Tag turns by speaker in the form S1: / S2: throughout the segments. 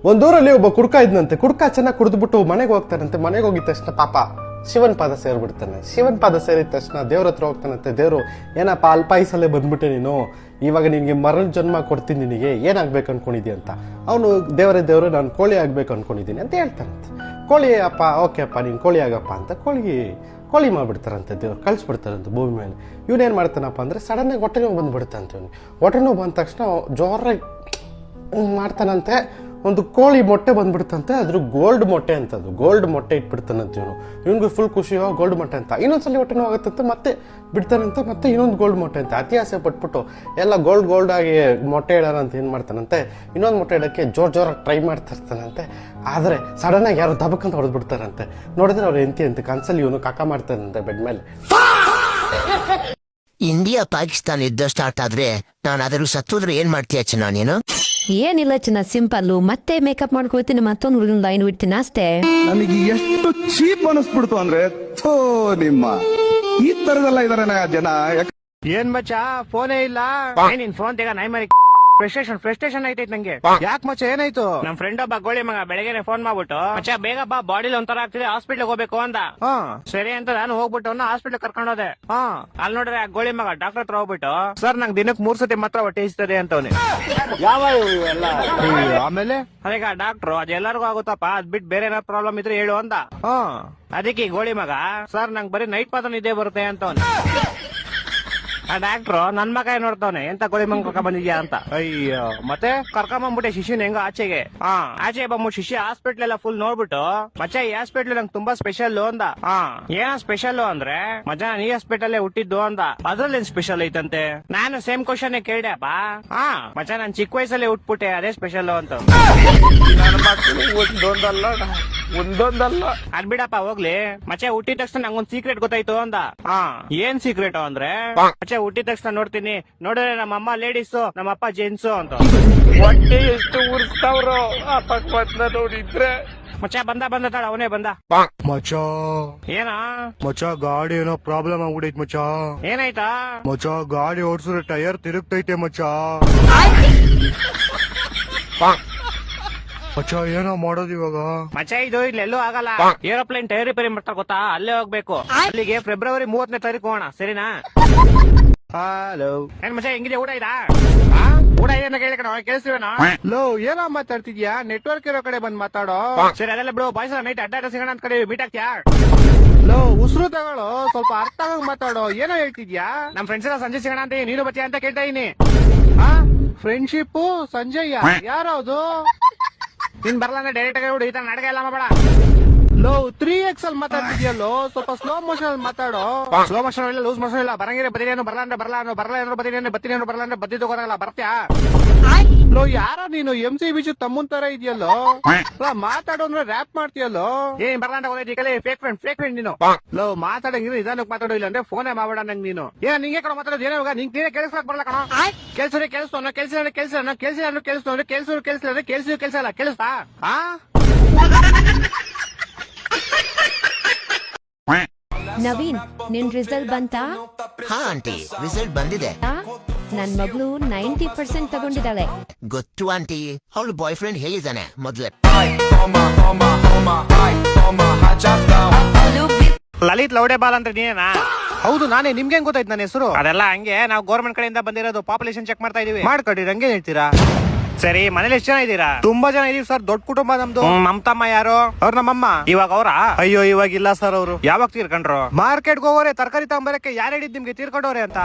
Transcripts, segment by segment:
S1: ಒಂದೂರಲ್ಲಿ ಒಬ್ಬ ಕುಡ್ಕ ಇದ್ನಂತೆ. ಕುಡ್ಕ ಚೆನ್ನಾಗಿ ಕುಡಿದ್ಬಿಟ್ಟು ಮನೆಗೆ ಹೋಗ್ತಾನಂತೆ. ಮನೆಗೆ ಹೋಗಿದ ತಕ್ಷಣ ಪಾಪ ಶಿವನ್ ಪಾದ ಸೇರ್ಬಿಡ್ತಾನೆ. ಶಿವನ್ ಪಾದ ಸೇರಿದ ತಕ್ಷಣ ದೇವ್ರ ಹತ್ರ ಹೋಗ್ತಾನಂತೆ. ದೇವ್ರು, ಏನಪ್ಪ ಅಲ್ಪಾಯುಸಲ್ಲೇ ಬಂದ್ಬಿಟ್ಟೆ ನೀನು, ಇವಾಗ ನಿನ್ಗೆ ಮರಣ ಜನ್ಮ ಕೊಡ್ತೀನಿ, ನಿನಗೆ ಏನಾಗ್ಬೇಕು ಅನ್ಕೊಂಡಿದ್ಯ ಅಂತ. ಅವನು ದೇವರು ನಾನು ಕೋಳಿ ಆಗ್ಬೇಕು ಅನ್ಕೊಂಡಿದ್ದೀನಿ ಅಂತ ಹೇಳ್ತಾನಂತೆ. ಕೋಳಿ ಅಪ್ಪ, ಓಕೆ ಅಪ್ಪ ನೀನ್ ಕೋಳಿ ಆಗಪ್ಪ ಅಂತ ಕೋಳಿ ಮಾಡ್ಬಿಡ್ತಾರಂತೆ. ದೇವ್ರು ಕಳ್ಸಿಬಿಡ್ತಾರಂತೆ ಭೂಮಿ ಮೇಲೆ. ಇವನೇನ್ ಮಾಡ್ತಾನಪ್ಪ ಅಂದ್ರೆ ಸಡನ್ ಆಗಿ ಹೊಟ್ಟೆ ನೋವು ಬಂದ್ಬಿಡುತ್ತಂತೆ. ಇವನು ಹೊಟ್ಟೆ ನೋವು ಬಂದ ತಕ್ಷಣ ಜೋರಾಗಿ ಮಾಡ್ತಾನಂತೆ. ಒಂದು ಕೋಳಿ ಮೊಟ್ಟೆ ಬಂದ್ಬಿಡ್ತಂತೆ. ಅದ್ರ ಗೋಲ್ಡ್ ಮೊಟ್ಟೆ ಅಂತ, ಅದು ಗೋಲ್ಡ್ ಮೊಟ್ಟೆ ಇಟ್ಬಿಡ್ತಾನಂತ ಇವನು. ಇವನಿಗೆ ಫುಲ್ ಖುಷಿಯೋ ಗೋಲ್ಡ್ ಮೊಟ್ಟೆ ಅಂತ. ಇನ್ನೊಂದ್ಸಲಿ ಹೊಟ್ಟೆ ನೋವು ಆಗುತ್ತಂತೆ, ಮತ್ತೆ ಬಿಡ್ತಾನಂತೆ. ಮತ್ತೆ ಇನ್ನೊಂದು ಗೋಲ್ಡ್ ಮೊಟ್ಟೆ ಅಂತ ಅತಿ ಆಸೆ ಪಟ್ಬಿಟ್ಟು ಎಲ್ಲ ಗೋಲ್ಡ್ ಆಗಿ ಮೊಟ್ಟೆ ಇಡೋಣ ಅಂತ ಏನ್ ಮಾಡ್ತಾನಂತೆ, ಇನ್ನೊಂದು ಮೊಟ್ಟೆ ಇಡಕ್ಕೆ ಜೋರಾಗಿ ಟ್ರೈ ಮಾಡ್ತಾ ಇರ್ತಾನಂತೆ. ಆದ್ರೆ ಸಡನ್ ಆಗಿ ಯಾರು ದಬಕ್ಕಂತ ಹೊಡೆದ್ಬಿಡ್ತಾರಂತೆ. ನೋಡಿದ್ರೆ ಅವ್ರ ಎಂತಿ ಅಂತ ಕನ್ಸಲ್ಲಿ ಇವನು ಕಾಕ ಮಾಡ್ತಾನಂತೆ ಬೆಡ್ ಮೇಲೆ.
S2: ಇಂಡಿಯಾ ಪಾಕಿಸ್ತಾನ ಯುದ್ಧ ಸ್ಟಾರ್ಟ್ ಆದ್ರೆ ನಾನು ಅದ್ರ ಸತ್ತೋದ್ರೆ ಏನ್ ಮಾಡ್ತೀಯ ಚಿನ್ನ ನೀನು?
S3: ಏನಿಲ್ಲ ಚಿನ್ನ, ಸಿಂಪಲ್ಲು. ಮತ್ತೆ ಮೇಕಪ್ ಮಾಡ್ಕೊಳ್ತೀನಿ, ಮತ್ತೊಂದು ಹುಡುಗನ ಲೈನ್ ಬಿಡ್ತೀನಿ ಅಷ್ಟೇ.
S4: ನನಗೆ ಎಷ್ಟು ಚೀಪ್ ಅನಿಸ್ಬಿಡ್ತು ಅಂದ್ರೆ, ಥೋ ನಿಮ್ಮ ಈ ತರದೆಲ್ಲ ಇದಾರೆ ಜನ.
S5: ಏನ್ ಮಚ್ಚ ಫೋನೇ ಇಲ್ಲ? ನಿನ್ ಫೋನ್ ತೆಗ ನಾಯಿ ಮರಿ. ಫ್ರಸ್ಟ್ರೇಷನ್ ಐತೈತ್ ನಂಗೆ. ಯಾಕೆ ಮಚ್ಚ ಏನಾಯ್ತು? ನಮ್ ಫ್ರೆಂಡ್ ಒಬ್ಬ ಗೋಳಿ ಮಗ ಬೆಳಗ್ಗೆ ಫೋನ್ ಮಾಡ್ಬಿಟ್ಟು, ಮಚ್ಚ ಬೇಗ ಬಾ ಬಾಡಿಲಿ ಒಂಥರ ಆಗ್ತಿದೆ, ಹಾಸ್ಪಿಟ್ಲ್ ಹೋಗ್ಬೇಕು ಅಂದ. ಸರಿ ಅಂತ ನಾನು ಹೋಗ್ಬಿಟ್ಟು ಹಾಸ್ಪಿಟ್ಲ್ ಕರ್ಕೊಂಡು ಹೋದೆ. ಅಲ್ಲಿ ನೋಡ್ರೆ ಆ ಗೋಳಿ ಮಗ ಡಾಕ್ಟರ್ ಹತ್ರ ಹೋಗ್ಬಿಟ್ಟು, ಸರ್ ನಂಗೆ ದಿನಕ್ಕೆ 3 ಸತಿ ಮಾತ್ರ ಹೊಟ್ಟೆ ಇಸ್ತದೆ ಅಂತವನೇ. ಯಾವ ಇವೆಲ್ಲ? ಆಮೇಲೆ ಅದೀಗ ಡಾಕ್ಟ್ರು ಅದೆಲ್ಲರಿಗೂ ಆಗುತ್ತಪ್ಪ, ಅದ್ ಬಿಟ್ಟು ಬೇರೆ ಏನಾದ್ರು ಪ್ರಾಬ್ಲಮ್ ಇದ್ರೆ ಹೇಳು ಅಂದ. ಅದಕ್ಕೆ ಗೋಳಿ ಮಗ, ಸರ್ ನಂಗೆ ಬರೀ ನೈಟ್ ಮಾತ್ರ ನಿದ್ದೆ ಬರುತ್ತೆ ಅಂತವನೇ. ಆ ಡಾಕ್ಟ್ರು ನನ್ ಮಗ ನೋಡ್ತಾವನೆ, ಎಂತ ಗೋಳಿ ಮಂಗ ಕರ್ಕೊಂಡ್ ಬಂದಿದ್ಯಾ ಅಂತ. ಅಯ್ಯೋ, ಮತ್ತೆ ಕರ್ಕೊಂಬಂದ್ಬಿಟ್ಟೆ ಶಿಶುನ್ ಹೆಂಗ ಆಚೆಗೆ. ಆಚೆ ಬಂದ್ಬಿಟ್ಟು ಶಿಶಿ ಹಾಸ್ಪಿಟ್ಲ್ ಎಲ್ಲ ಫುಲ್ ನೋಡ್ಬಿಟ್ಟು, ಮಚ್ಚ ಈ ಹಾಸ್ಪಿಟ್ಲ್ ನಂಗೆ ತುಂಬಾ ಸ್ಪೆಷಲ್ ಅಂದ. ಏನ ಸ್ಪೆಷಲ್ ಅಂದ್ರೆ, ಮಜ ನೀ ಹಾಸ್ಪಿಟಲ್ ಹುಟ್ಟಿದ್ದು ಅಂದ. ಅದ್ರಲ್ಲಿ ಸ್ಪೆಷಲ್ ಐತಂತೆ. ನಾನು ಸೇಮ್ ಕ್ವಶನ್ ಕೇಳ್ದೆಪ್ಪ. ಮಚ್ಚ ನಾನ್ ಚಿಕ್ಕ ವಯಸ್ಸಲ್ಲೇ ಹುಟ್ಬಿಟ್ಟೆ, ಅದೇ ಸ್ಪೆಷಲ್ ಅಂತ. ಒಂದೊಂದಲ್ಲ ಅದ್ ಬಿಡಪ್ಪ ಹೋಗ್ಲಿ. ಮಚ್ಚ ಹುಟ್ಟಿದ ತಕ್ಷಣ ನಂಗೊಂದ್ ಸೀಕ್ರೆಟ್ ಗೊತ್ತಾಯ್ತು ಅಂದ. ಏನ್ ಸೀಕ್ರೆಟ್ ಅಂದ್ರೆ, ಮಚ್ಚ ಹುಟ್ಟಿದ ತಕ್ಷಣ ನೋಡ್ತೀನಿ, ನೋಡಿದ್ರೆ ನಮ್ಮ ಅಮ್ಮ ಲೇಡೀಸು, ನಮ್ಮ ಅಪ್ಪ ಜೆಂಟ್ಸು ಅಂತ. ಹೊಟ್ಟೆ ಎಷ್ಟು ಉರ್ಸ್ತಾವ್ರು ನೋಡಿದ್ರೆ. ಮಚ್ಚ ಬಂದ ತಾಳ, ಅವನೇ ಬಂದ.
S6: ಮಚ್ಚ
S5: ಏನ
S6: ಮಚ್ಚ ಗಾಡಿ ಏನೋ ಪ್ರಾಬ್ಲಮ್ ಆಗ್ಬಿಡೈತ್ ಮಚ್ಚ.
S5: ಏನಾಯ್ತಾ?
S6: ಮಚ್ಚ ಗಾಡಿ ಓಡಿಸಿದ್ರೆ ಟೈರ್ ತಿರುಗ್ತೈತೆ ಮಚ್ಚ. ಮಚ್ಚ ಏನೋ ಮಾಡೋದು ಇವಾಗ?
S5: ಮಚ್ಚ ಇದು ಇಲ್ಲೆಲ್ಲೂ ಆಗಲ್ಲ. ಏರೋಪ್ಲೇನ್ ಟೈರ್ ರಿಪೇರಿ ಮಾಡ್ತಾ ಗೊತ್ತಾ, ಅಲ್ಲೇ ಹೋಗ್ಬೇಕು. ಅಲ್ಲಿಗೆ ಫೆಬ್ರವರಿ 30ನೇ ತಾರೀಕು ಹೋಗೋಣ, ಸರಿನಾ? ಹಲೋ ಏನ್ ಮಚ್ಚ ಹೆಂಗಿದೆ? ಊಟ ಇದಾ? ಊಟ ಏನ ಕೇಳಿಸ್ತೀವೇನೋ? ಲೋ ಏನೋ ಮಾತಾಡ್ತಿದ್ಯಾ? ನೆಟ್ವರ್ಕ್ ಇರೋ ಕಡೆ ಬಂದ್ ಮಾತಾಡೋ. ಸರಿ ಅದೆಲ್ಲ ಬಿಡು, ಬಾಯ್ಸ್ ನೈಟ್ ಅಡ್ಡ ಸಿಗೋಣ ಅಂತ ಕಡೆ ಮೀಟ್ ಆಗ್ತೀಯಾ? ಲೋ ಉಸಿರು ತಗೊಳ್ಳೋ, ಸ್ವಲ್ಪ ಅರ್ಥ ಆಗ ಮಾತಾಡೋ. ಏನೋ ಹೇಳ್ತಿದ್ಯಾ? ನಮ್ ಫ್ರೆಂಡ್ಸ್ ಎಲ್ಲ ಸಂಜೆ ಸಿಗೋಣ ಅಂತ, ನೀನು ಬತ್ತೀಯ ಅಂತ ಕೇಳ್ತಾ ಇದೀನಿ. ಫ್ರೆಂಡ್ಶಿಪ್ ಸಂಜಯ್ ಯಾರದು? ನೀನ್ ಬರ್ಲಾಂದ್ರೆ ಡೈರೆಕ್ಟ್ ಆಗಿ ಈ ತರ ನಾಟಕ ಎಲ್ಲ ಮಾಡಬೇಡ. ಲೋ 3x ಅಲ್ಲಿ ಮಾತಾಡ್ತಿದ್ಯಲ್ಲೋ, ಸ್ವಲ್ಪ ಸ್ಲೋ ಮೋಷನ್ ಅಲ್ಲಿ ಮಾತಾಡೋ. ಸ್ಲೋ ಮೋಷನ್ ಇಲ್ಲ, ಲೂಸ್ ಮೋಷನ್ ಇಲ್ಲ. ಬರಂಗಿದ್ರೆ ಬದಿನೇನು, ಬರಲ್ಲ ಬತ್ತಿನೇನು ಬರಲ್ಲ ಅಂದ್ರೆ ಬದ್ದಿ ತಗೋರಲ್ಲ, ಬರ್ತ್ಯಾ? ಲೋ ಯಾರ ನೀನು? MC ಬಿಜು ತಮ್ಮನ್ ತರ ಇದೆಯಲ್ಲೋ. ಮಾತಾಡೋ ಅಂದ್ರೆ ರ್ಯಾಪ್ ಮಾಡ್ತೀಯಲ್ಲೋ. ಏನ್ ಬರಲ್ಲ ಹೋಗೈತಿ, ಫೇಕ್ ಫ್ರೆಂಡ್ ನೀನು. ಲೋ ಮಾತಾಡಂಗಿದ್ರೆ ನಿಧಾನಕ್ಕೆ ಮಾತಾಡೋ, ಇಲ್ಲ ಅಂದ್ರೆ ಫೋನೇ ಮಾಡ್ಬೇಡ ನಂಗೆ ನೀನು. ಏನ್ ನಿಂಗೆ ಕಡೆ ಮಾತಾಡೋದು? ಏನೋ ನೀನೇ ಕೇಳಿಸ್ಲಾಕ್ ಬರಲ್ಲ ಕಣ. ಕೇಳಿಸಲ್ಲ ಕೇಳಿಸ್ತಾ?
S3: ನವೀನ್, ನಿನ್ ರಿಸಲ್ಟ್ ಬಂತಾ?
S2: ಹಾ ಆಂಟಿ, ರಿಸಲ್ಟ್ ಬಂದಿದೆ.
S3: ನನ್ ಮಗಳು 90% ತಗೊಂಡಿದ್ದಾಳೆ.
S2: ಗೊತ್ತು ಆಂಟಿ. ಅವಳು ಬಾಯ್ ಫ್ರೆಂಡ್ ಹೇಗಿದ್ದಾನೆ ಮೊದ್ಲೇ?
S5: ಲಲಿತ್ ಲೌಡೆ ಬಾಲ್ ಅಂತ ನೀನೇನಾ? ಹೌದು ನಾನೇ. ನಿಮ್ಗೆ ಹೆಂಗ್ ಗೊತ್ತಾಯ್ತು ನನ್ನ ಹೆಸರು? ಅದೆಲ್ಲ ಹಂಗೆ, ನಾವು ಗೌರ್ಮೆಂಟ್ ಕಡೆಯಿಂದ ಬಂದಿರೋದು, ಪಾಪ್ಯುಲೇಷನ್ ಚೆಕ್ ಮಾಡ್ತಾ ಇದೀವಿ. ಮಾಡ್ಕೊಡಿ, ಹಂಗೆ ಹೇಳ್ತೀರಾ? ಸರಿ, ಮನೇಲಿ ಎಷ್ಟು ಜನ ಇದೀರಾ? ತುಂಬಾ ಜನ ಇದೀವಿ ಸರ್, ದೊಡ್ಡ ಕುಟುಂಬ ನಮ್ದು. ನಮ್ ತಮ್ಮ ಯಾರು? ಅವ್ರ ನಮ್ಮಮ್ಮ. ಇವಾಗ ಅವ್ರ? ಅಯ್ಯೋ ಇವಾಗ ಇಲ್ಲ ಸರ್, ಅವರು ಯಾವಾಗ ತೀರ್ಕೊಂಡ್ರು? ಮಾರ್ಕೆಟ್ಗೆ ಹೋಗೋರೆ, ತರಕಾರಿ ತಗೊಂಬರಕ್ಕೆ ಯಾರು ಹೇಳಿದ್ ನಿಮ್ಗೆ ತೀರ್ಕೊಂಡವ್ರೆ ಅಂತ?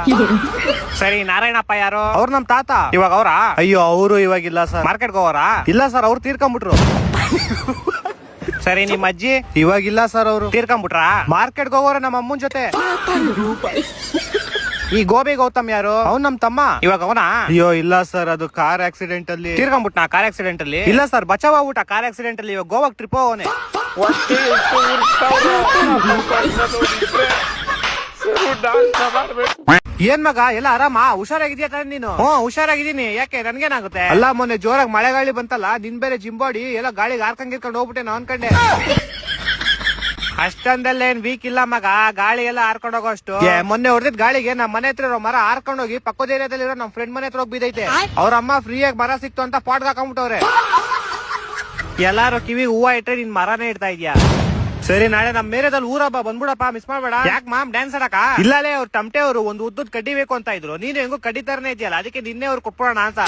S5: ಸರಿ, ನಾರಾಯಣಪ್ಪ ಯಾರು? ಅವ್ರ ನಮ್ ತಾತ. ಇವಾಗ ಅವ್ರ? ಅಯ್ಯೋ ಅವರು ಇವಾಗಿಲ್ಲ ಸರ್. ಮಾರ್ಕೆಟ್ಗೆ ಹೋಗೋರ? ಇಲ್ಲ ಸರ್, ಅವ್ರು ತೀರ್ಕೊಂಡ್ಬಿಟ್ರು. ಸರಿ, ನಿಮ್ ಅಜ್ಜಿ? ಇವಾಗಿಲ್ಲ ಸರ್, ಅವರು ತೀರ್ಕೊಂಡ್ಬಿಟ್ರ? ಮಾರ್ಕೆಟ್ಗೆ ಹೋಗೋರೆ ನಮ್ಮ ಅಮ್ಮನ ಜೊತೆ. ಈ ಗೋಬಿ ಗೌತಮ್ ಯಾರು? ಅವ್ನ್ ನಮ್ ತಮ್ಮ. ಇವಾಗ ಅವನ? ಅಯ್ಯೋ ಇಲ್ಲ ಸರ್, ಅದು ಕಾರ್ ಆಕ್ಸಿಡೆಂಟ್ ಅಲ್ಲಿ ತೀರ್ಕೊಂಡ್ಬಿಟ್ನಾ. ಕಾರ್ ಆಕ್ಸಿಡೆಂಟ್ ಅಲ್ಲಿ? ಇಲ್ಲ ಸರ್, ಬಚಾವ್ ಆಗ್ಬಿಟ್ಟ ಕಾರ್ ಆಕ್ಸಿಡೆಂಟ್ ಅಲ್ಲಿ. ಇವಾಗ ಗೋವಾಕ್ ಟ್ರಿಪ್ ಹೋಗೋನೆ. ಏನ್ ಮಗ ಎಲ್ಲ ಆರಾಮ? ಹುಷಾರಾಗಿದ್ಯಾ ತಾನೆ ನೀನು? ಹುಷಾರಾಗಿದ್ದೀನಿ. ಯಾಕೆ, ನನ್ಗೇನಾಗುತ್ತೆ? ಅಲ್ಲ ಮೊನ್ನೆ ಜೋರಾಗಿ ಮಳೆ ಗಾಳಿ ಬಂತಲ್ಲ, ನಿನ್ ಬೇರೆ ಜಿಂಬಾಡಿ ಎಲ್ಲ ಗಾಳಿಗೆ ಹಾರ್ಕೊಂಡ್ ಹೋಗ್ಬಿಟ್ಟೆ ನಾವ್ ಅನ್ಕಂಡೆ. ಅಷ್ಟೊಂದೆಲ್ಲ ಏನ್ ವೀಕ್ ಇಲ್ಲ ಮಗ, ಗಾಳಿ ಎಲ್ಲ ಹಾರ್ಕೊಂಡ್ ಹೋಗೋ ಅಷ್ಟು. ಮೊನ್ನೆ ಹೊಡೆದಿದ್ ಗಾಳಿಗೆ ನಮ್ ಮನೆ ಹತ್ರ ಇರೋ ಮರ ಹಾರ್ಕೊಂಡ್ ಹೋಗಿ ಪಕ್ಕದ ಏರಿಯಾದಲ್ಲಿರೋ ನಮ್ ಫ್ರೆಂಡ್ ಮನೆ ಹತ್ರ ಹೋಗಿ ಬಿದ್ದೈತೆ. ಅವ್ರ ಅಮ್ಮ ಫ್ರೀಯಾಗಿ ಮರ ಸಿಕ್ತು ಅಂತ ಪಾಟ್ಗೆ ಹಾಕೊಂಡ್ಬಿಟ್ಟವ್ರೆ. ಎಲ್ಲಾರು ಕಿವಿ ಹೂವ ಇಟ್ರೆ ನಿನ್ ಮರನೇ ಇಡ್ತಾ ಇದ್ಯಾ. ಸರಿ ನಾಳೆ ನಮ್ ಮೇರೆದಲ್ಲಿ ಊರಬ್ಬ ಬಂದ್ಬಿಡಪ್ಪ, ಮಿಸ್ ಮಾಡ್ಬೇಡ. ಯಾಕೆ ಮಾಮ್ ಡ್ಯಾನ್ಸ್ ಆಡಕ? ಇಲ್ಲಲೇ ಅವ್ರು ತಮಟೆ ಅವರು ಒಂದು ಉದ್ದದ್ ಕಡ್ಡಿ ಬೇಕು ಅಂತ ಇದ್ರು, ನೀನು ಹೆಂಗೋ ಕಡ್ಡಿ ತರನೇ ಇದೆಯಲ್ಲ, ಅದಕ್ಕೆ ನಿನ್ನೆ ಅವ್ರು ಕೊಟ್ಬಿಡೋಣ ಅಂತ.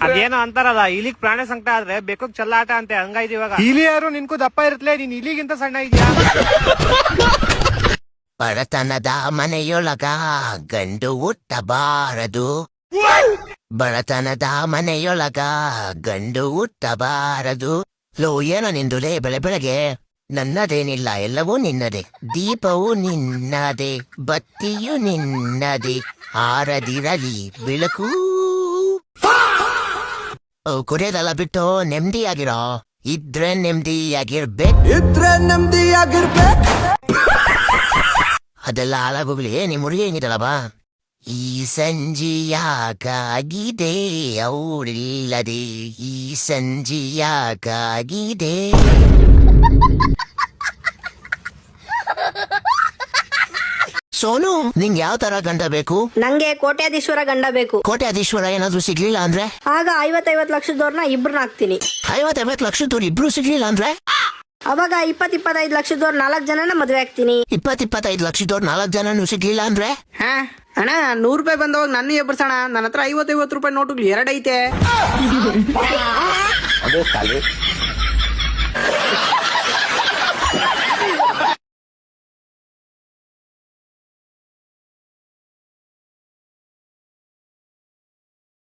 S5: ಅದೇನೋ ಅಂತಾರಲ್ಲ, ಇಲಿಗ್ ಪ್ರಾಣ ಸಂಕಟ ಆದ್ರೆ ಬೇಕಕ್ ಚಲ್ಲಾಟ ಅಂತೆ, ಹಂಗಾಯ್ತು ಇವಾಗ. ಇಲಿಯಾರು ನಿನ್ಕು ದಪ್ಪ ಇರ್ತಲೇ, ನೀನ್ ಇಲಿಗಿಂತ ಸಣ್ಣ ಇದೆಯಾ.
S2: ಬಡತನದ ಮನೆಯೊಳಗ ಗಂಡು ಹುಟ್ಟಬಾರದು. ಬಡತನದ ಮನೆಯೊಳಗ ಗಂಡು ಹುಟ್ಟಬಾರದು. ಲೋ ಏನೋ ನಿಂದುಲೇ ಬೆಳಗ್ಗೆ ನನ್ನದೇನಿಲ್ಲ, ಎಲ್ಲವೂ ನಿನ್ನದೇ. ದೀಪವು ನಿನ್ನದೇ, ಬತ್ತಿಯು ನಿನ್ನದೇ, ಆರದಿರಲಿ ಬೆಳಕು. ಕುಡಿಯೋದೆಲ್ಲ ಬಿಟ್ಟು ನೆಮ್ಮದಿಯಾಗಿರೋ, ಇದ್ರೆ ನೆಮ್ಮದಿಯಾಗಿರ್ಬೇಕು. ಅದೆಲ್ಲ ಹಾಳಾಗೋಗ್ಲಿ, ನಿಮ್ ಹುಡುಗಿ ಹೆಂಗಿದಲ್ಲ ಬಾ. ಈ ಸಂಜಿಯಾಕಾಗಿದೆ ಅವಳಿಲ್ಲದೆ, ಈ ಸಂಜಿಯಾಕಾಗಿದೆ. ಸೋನು, ನಿಂಗೆ ಯಾವ ತರ ಗಂಡ ಬೇಕು?
S7: ನಂಗೆ ಕೋಟ್ಯಾಧೀಶ್ವರ ಗಂಡ ಬೇಕು.
S2: ಕೋಟ್ಯಾಧೀಶ್ವರ ಏನಾದ್ರೂ ಸಿಗ್ಲಿಲ್ಲ ಅಂದ್ರೆ?
S7: ಆಗ 50-50 ಲಕ್ಷದವ್ರನ್ನ ಇಬ್ರನ್ನ ಹಾಕ್ತೀನಿ.
S2: 50 ಲಕ್ಷದವ್ರು ಇಬ್ರು ಸಿಗ್ಲಿಲ್ಲ ಅಂದ್ರೆ?
S7: ಅವಾಗ 20-25 ಲಕ್ಷದವ್ರ 4 ಜನನ ಮದ್ವೆ ಆಗ್ತೀನಿ.
S2: 20-25 ಲಕ್ಷದವ್ರು 4 ಜನನು ಸಿಗ್ಲಿಲ್ಲ ಅಂದ್ರೆ?
S8: ಹಾ ಅಣ್ಣ, 100 ರೂಪಾಯಿ ಬಂದವಾಗ ನನ್ನ ಎಬ್ಬರ್ಸೋಣ. ನನ್ನ ಹತ್ರ 50-50 ರೂಪಾಯಿ ನೋಟುಗಳು 2 ಐತೆ.